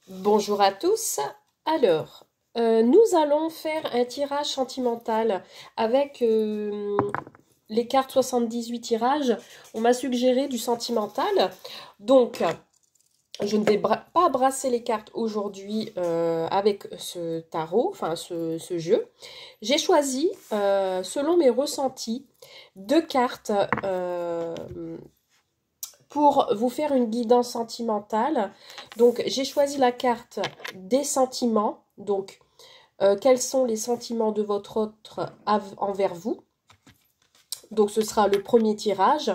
Bonjour à tous. Alors, nous allons faire un tirage sentimental avec les cartes 78 tirages. On m'a suggéré du sentimental. Donc, je ne vais pas brasser les cartes aujourd'hui avec ce tarot, enfin ce jeu. J'ai choisi, selon mes ressentis, deux cartes pour vous faire une guidance sentimentale. Donc, j'ai choisi la carte des sentiments. Donc, quels sont les sentiments de votre autre envers vous. Donc, ce sera le premier tirage.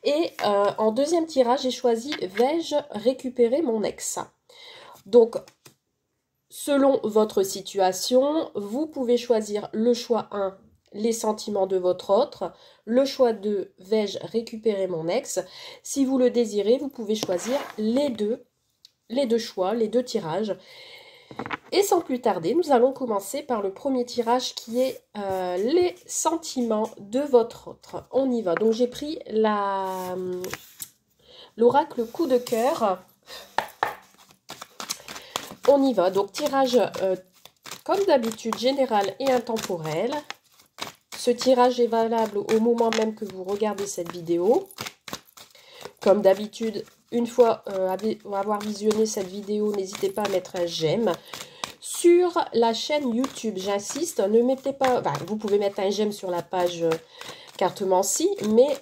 Et en deuxième tirage, j'ai choisi « Vais-je récupérer mon ex ?» Donc, selon votre situation, vous pouvez choisir le choix 1, les sentiments de votre autre. Le choix 2, vais-je récupérer mon ex? Si vous le désirez, vous pouvez choisir les deux choix, les deux tirages. Et sans plus tarder, nous allons commencer par le premier tirage qui est les sentiments de votre autre. On y va. Donc j'ai pris l'oracle coup de cœur. On y va. Donc tirage comme d'habitude général et intemporel. Ce tirage est valable au moment même que vous regardez cette vidéo. Comme d'habitude, une fois avoir visionné cette vidéo, n'hésitez pas à mettre un j'aime. Sur la chaîne YouTube, j'insiste, ne mettez pas... Enfin, vous pouvez mettre un j'aime sur la page Cartomancie, mais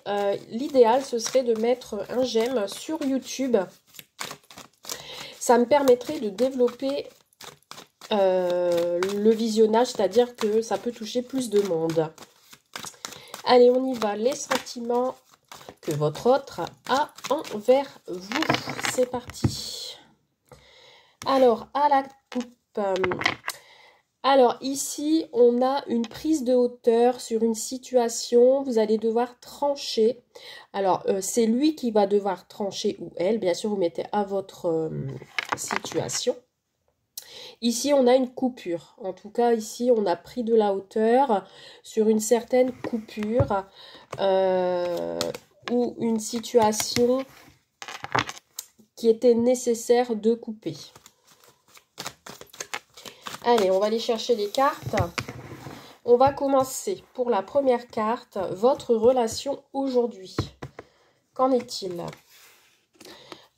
l'idéal, ce serait de mettre un j'aime sur YouTube. Ça me permettrait de développer le visionnage, c'est-à-dire que ça peut toucher plus de monde. Allez, on y va. Les sentiments que votre autre a envers vous. C'est parti. Alors, à la coupe. Alors, ici, on a une prise de hauteur sur une situation. Vous allez devoir trancher. Alors, c'est lui qui va devoir trancher ou elle. Bien sûr, vous mettez à votre situation. Ici, on a une coupure. En tout cas, ici, on a pris de la hauteur sur une certaine coupure ou une situation qui était nécessaire de couper. Allez, on va aller chercher les cartes. On va commencer pour la première carte. Votre relation aujourd'hui. Qu'en est-il?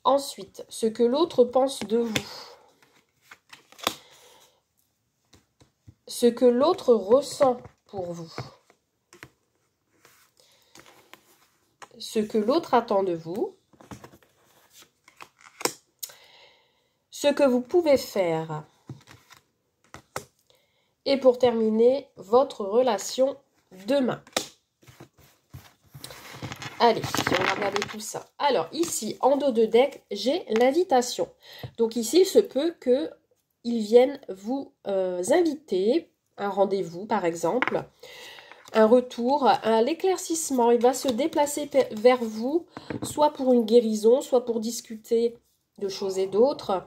Ensuite, ce que l'autre pense de vous. Ce que l'autre ressent pour vous. Ce que l'autre attend de vous. Ce que vous pouvez faire. Et pour terminer, votre relation demain. Allez, on va regarder tout ça. Alors, ici, en dos de deck, j'ai l'invitation. Donc ici, il se peut qu'ils viennent vous inviter, un rendez-vous par exemple, un retour, un éclaircissement. Il va se déplacer vers vous, soit pour une guérison, soit pour discuter de choses et d'autres.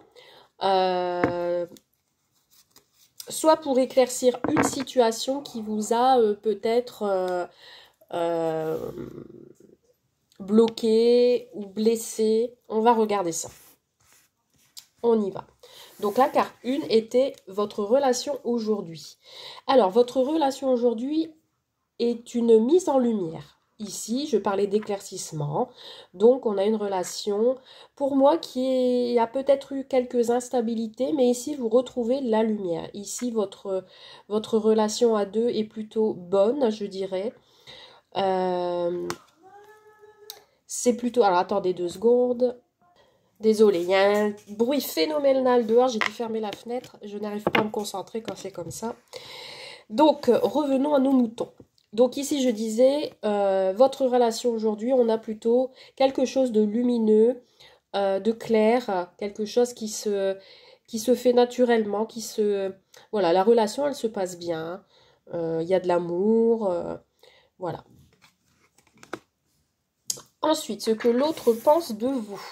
Soit pour éclaircir une situation qui vous a peut-être bloqué ou blessé. On va regarder ça. On y va. Donc la carte 1 était votre relation aujourd'hui. Alors, votre relation aujourd'hui est une mise en lumière. Ici, je parlais d'éclaircissement. Donc, on a une relation, pour moi, qui a peut-être eu quelques instabilités, mais ici, vous retrouvez la lumière. Ici, votre relation à deux est plutôt bonne, je dirais. C'est plutôt... Alors, attendez 2 secondes. Désolée, il y a un bruit phénoménal dehors. J'ai dû fermer la fenêtre. Je n'arrive pas à me concentrer quand c'est comme ça. Donc, revenons à nos moutons. Donc ici, je disais, votre relation aujourd'hui, on a plutôt quelque chose de lumineux, de clair, quelque chose qui se fait naturellement, Voilà, la relation, elle se passe bien. Il y a de l'amour, voilà. Ensuite, ce que l'autre pense de vous.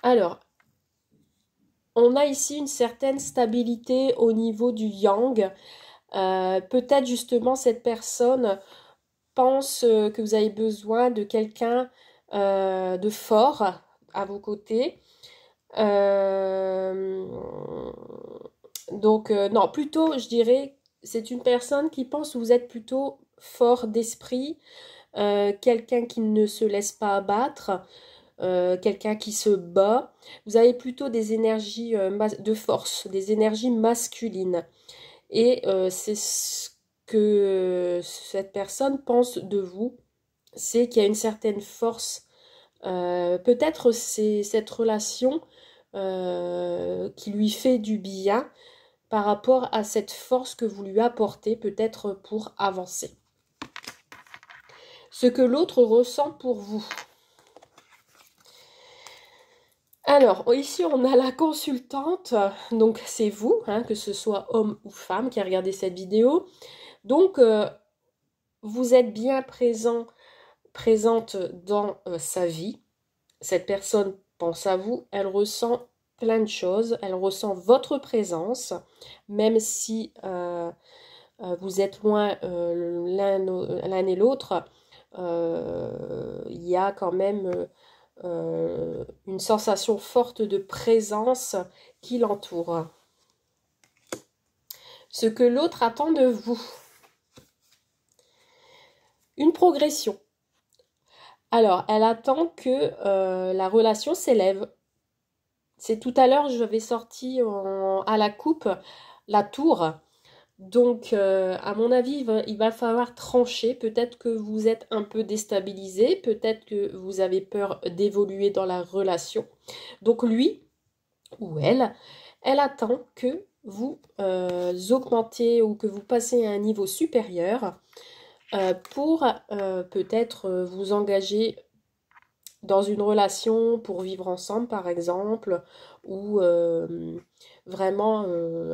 Alors, on a ici une certaine stabilité au niveau du yang. Peut-être justement cette personne pense que vous avez besoin de quelqu'un de fort à vos côtés. Donc, non, plutôt, je dirais, c'est une personne qui pense que vous êtes plutôt fort d'esprit, quelqu'un qui ne se laisse pas abattre, quelqu'un qui se bat. Vous avez plutôt des énergies de force, des énergies masculines. Et c'est ce que cette personne pense de vous, c'est qu'il y a une certaine force. Peut-être c'est cette relation qui lui fait du bien par rapport à cette force que vous lui apportez, peut-être pour avancer. Ce que l'autre ressent pour vous. Alors, ici, on a la consultante, donc c'est vous, hein, que ce soit homme ou femme qui a regardé cette vidéo. Donc, vous êtes bien présente dans sa vie. Cette personne pense à vous, elle ressent plein de choses, elle ressent votre présence, même si vous êtes loin l'un et l'autre, il y a quand même une sensation forte de présence qui l'entoure. Ce que l'autre attend de vous. Une progression. Alors, elle attend que la relation s'élève. C'est tout à l'heure, je vais sortir à la coupe, la tour. Donc, à mon avis, il va falloir trancher. Peut-être que vous êtes un peu déstabilisé, peut-être que vous avez peur d'évoluer dans la relation. Donc, lui ou elle attend que vous augmentez ou que vous passez à un niveau supérieur pour peut-être vous engager dans une relation pour vivre ensemble, par exemple, ou vraiment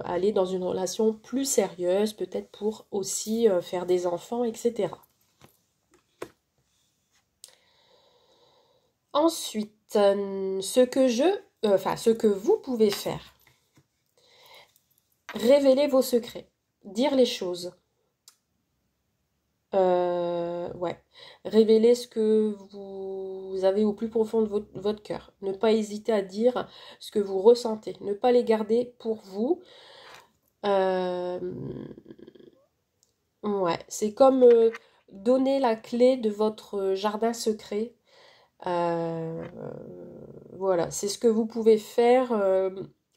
aller dans une relation plus sérieuse, peut-être pour aussi faire des enfants, etc. Ensuite, ce que vous pouvez faire, révéler vos secrets, dire les choses. Ouais, révéler ce que vous avez au plus profond de votre cœur. Ne pas hésiter à dire ce que vous ressentez. Ne pas les garder pour vous. Ouais, c'est comme donner la clé de votre jardin secret. Voilà, c'est ce que vous pouvez faire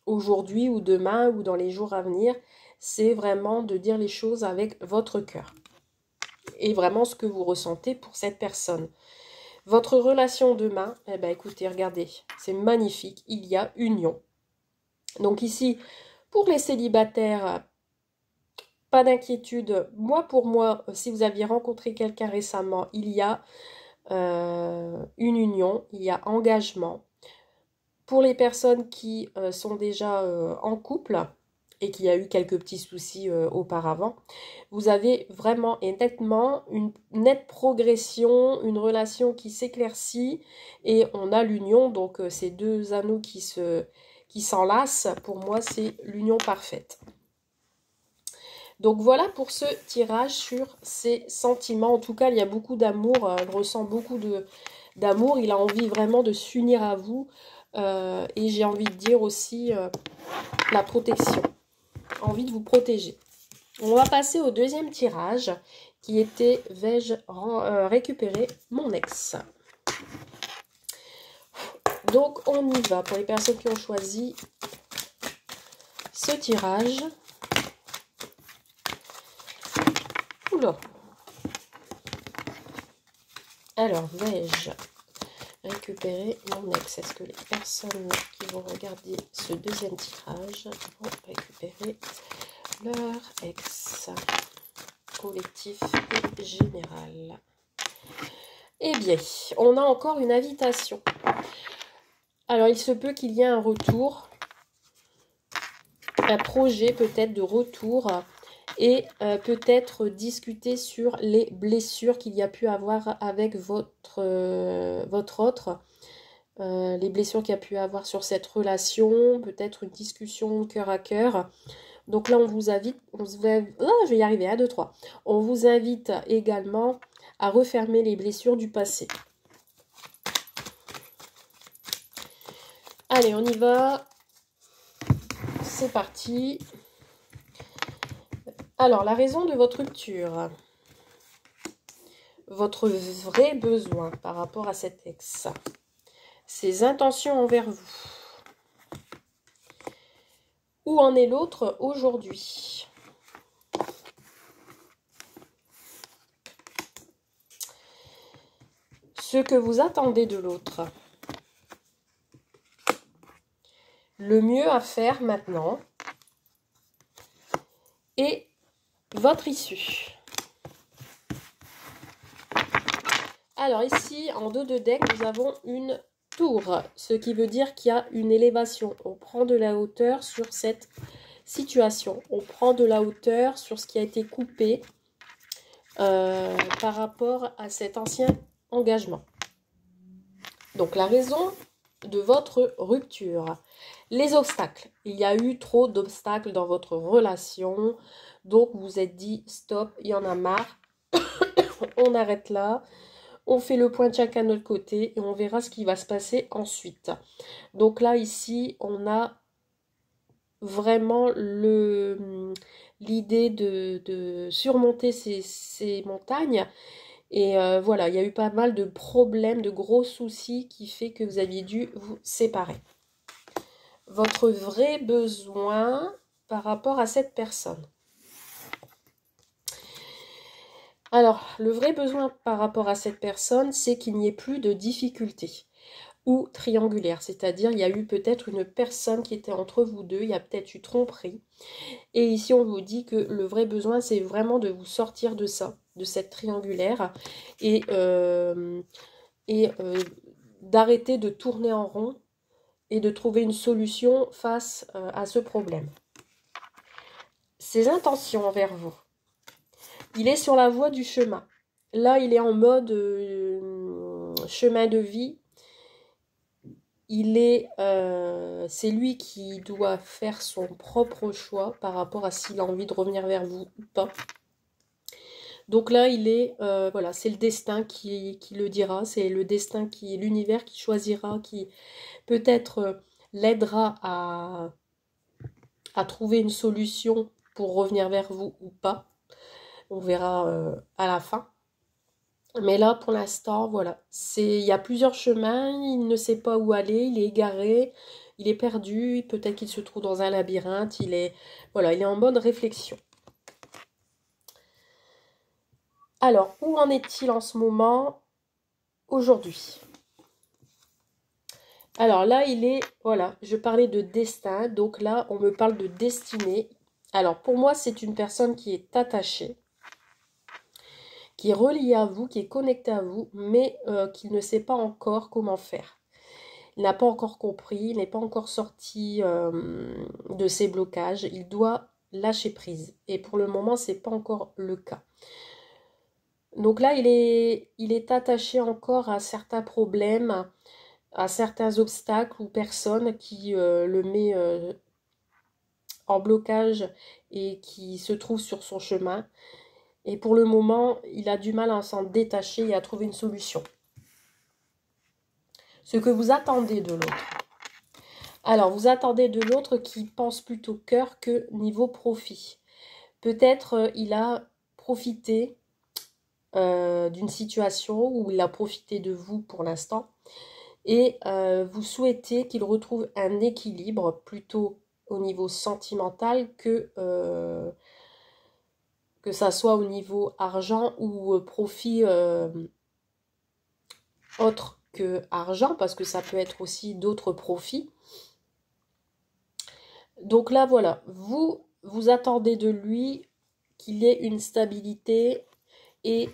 aujourd'hui ou demain ou dans les jours à venir. C'est vraiment de dire les choses avec votre cœur. Et vraiment ce que vous ressentez pour cette personne. Votre relation demain, eh ben écoutez, regardez, c'est magnifique, il y a union. Donc ici, pour les célibataires, pas d'inquiétude. Pour moi, si vous aviez rencontré quelqu'un récemment, il y a une union, il y a engagement. Pour les personnes qui sont déjà en couple et qui a eu quelques petits soucis auparavant, vous avez vraiment et nettement une nette progression, une relation qui s'éclaircit et on a l'union, donc ces deux anneaux qui s'enlacent, pour moi c'est l'union parfaite. Donc voilà pour ce tirage sur ses sentiments. En tout cas, il y a beaucoup d'amour, il ressent beaucoup d'amour, il a envie vraiment de s'unir à vous. Et j'ai envie de dire aussi la protection, envie de vous protéger. On va passer au deuxième tirage qui était vais-je récupérer mon ex. Donc on y va pour les personnes qui ont choisi ce tirage. Oula. Alors vais-je récupérer mon ex? Est-ce que les personnes qui vont regarder ce deuxième tirage vont récupérer leur ex collectif et général? Eh bien, on a encore une invitation. Alors, il se peut qu'il y ait un retour, un projet peut-être de retour et peut-être discuter sur les blessures qu'il y a pu avoir avec votre autre. Les blessures qu'il y a pu avoir sur cette relation, peut-être une discussion cœur à cœur. Donc là, on vous invite, je vais y arriver, 1, 2, 3. On vous invite également à refermer les blessures du passé. Allez, on y va. C'est parti. Alors, la raison de votre rupture, votre vrai besoin par rapport à cet ex, ses intentions envers vous. Où en est l'autre aujourd'hui? Ce que vous attendez de l'autre. Le mieux à faire maintenant. Et votre issue. Alors ici, en dos de deck, nous avons une tour. Ce qui veut dire qu'il y a une élévation. On prend de la hauteur sur cette situation. On prend de la hauteur sur ce qui a été coupé par rapport à cet ancien engagement. Donc la raison de votre rupture. Les obstacles. Il y a eu trop d'obstacles dans votre relation. Donc vous vous êtes dit stop, il y en a marre. On arrête là. On fait le point de chacun de notre côté et on verra ce qui va se passer ensuite. Donc là ici on a vraiment l'idée de surmonter ces montagnes. Et voilà, il y a eu pas mal de problèmes, de gros soucis qui fait que vous aviez dû vous séparer. Votre vrai besoin par rapport à cette personne. Alors, le vrai besoin par rapport à cette personne, c'est qu'il n'y ait plus de difficultés ou triangulaire. C'est-à-dire, il y a eu peut-être une personne qui était entre vous deux, il y a peut-être eu tromperie. Et ici, on vous dit que le vrai besoin, c'est vraiment de vous sortir de ça, de cette triangulaire. Et d'arrêter de tourner en rond et de trouver une solution face à ce problème. Ses intentions envers vous. Il est sur la voie du chemin. Là, il est en mode chemin de vie. C'est lui qui doit faire son propre choix par rapport à s'il a envie de revenir vers vous ou pas. Donc là, voilà, c'est le destin qui le dira, c'est le destin l'univers qui choisira, qui peut-être l'aidera à trouver une solution pour revenir vers vous ou pas. On verra à la fin. Mais là, pour l'instant, voilà. Il y a plusieurs chemins, il ne sait pas où aller, il est égaré, il est perdu, peut-être qu'il se trouve dans un labyrinthe, voilà, il est en mode réflexion. Alors, où en est-il en ce moment, aujourd'hui? Alors là, voilà, je parlais de destin, donc là, on me parle de destinée. Alors, pour moi, c'est une personne qui est attachée, qui est relié à vous, qui est connecté à vous, mais qui ne sait pas encore comment faire. Il n'a pas encore compris, il n'est pas encore sorti de ses blocages. Il doit lâcher prise. Et pour le moment, ce n'est pas encore le cas. Donc là, il est attaché encore à certains problèmes, à certains obstacles ou personnes qui le met en blocage et qui se trouvent sur son chemin. Et pour le moment, il a du mal à s'en détacher et à trouver une solution. Ce que vous attendez de l'autre. Alors, vous attendez de l'autre qui pense plutôt cœur que niveau profit. Peut-être il a profité d'une situation où il a profité de vous pour l'instant. Et vous souhaitez qu'il retrouve un équilibre plutôt au niveau sentimental que ça soit au niveau argent ou profit autre que argent, parce que ça peut être aussi d'autres profits. Donc là, voilà, vous attendez de lui qu'il ait une stabilité et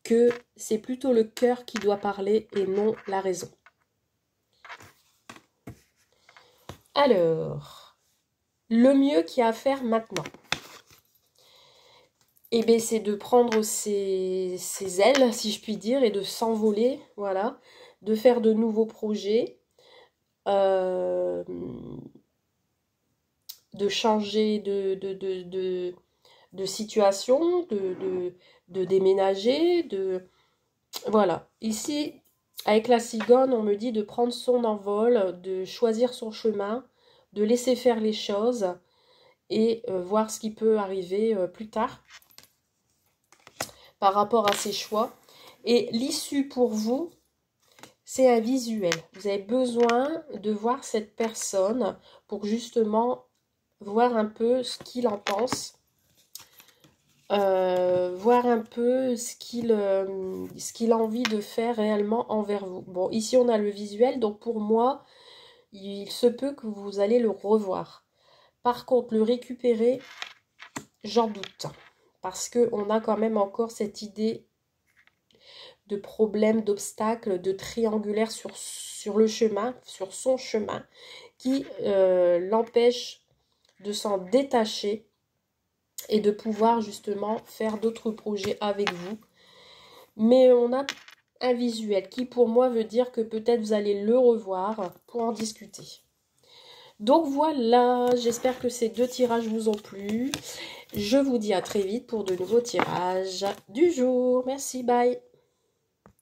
que c'est plutôt le cœur qui doit parler et non la raison. Alors, le mieux qu'il y a à faire maintenant, eh bien, c'est de prendre ses ailes, si je puis dire, et de s'envoler, voilà, de faire de nouveaux projets, de changer de situation, de déménager, voilà. Ici, avec la cigogne, on me dit de prendre son envol, de choisir son chemin, de laisser faire les choses et voir ce qui peut arriver plus tard par rapport à ces choix. Et l'issue pour vous, c'est un visuel. Vous avez besoin de voir cette personne pour justement voir un peu ce qu'il en pense. Voir un peu ce qu'il a envie de faire réellement envers vous. Bon, ici on a le visuel, donc pour moi, il se peut que vous allez le revoir. Par contre, le récupérer, j'en doute. Parce qu'on a quand même encore cette idée de problème, d'obstacle, de triangulaire sur le chemin, sur son chemin, qui l'empêche de s'en détacher et de pouvoir justement faire d'autres projets avec vous. Mais on a un visuel qui pour moi veut dire que peut-être vous allez le revoir pour en discuter. Donc voilà, j'espère que ces 2 tirages vous ont plu. Je vous dis à très vite pour de nouveaux tirages du jour. Merci, bye.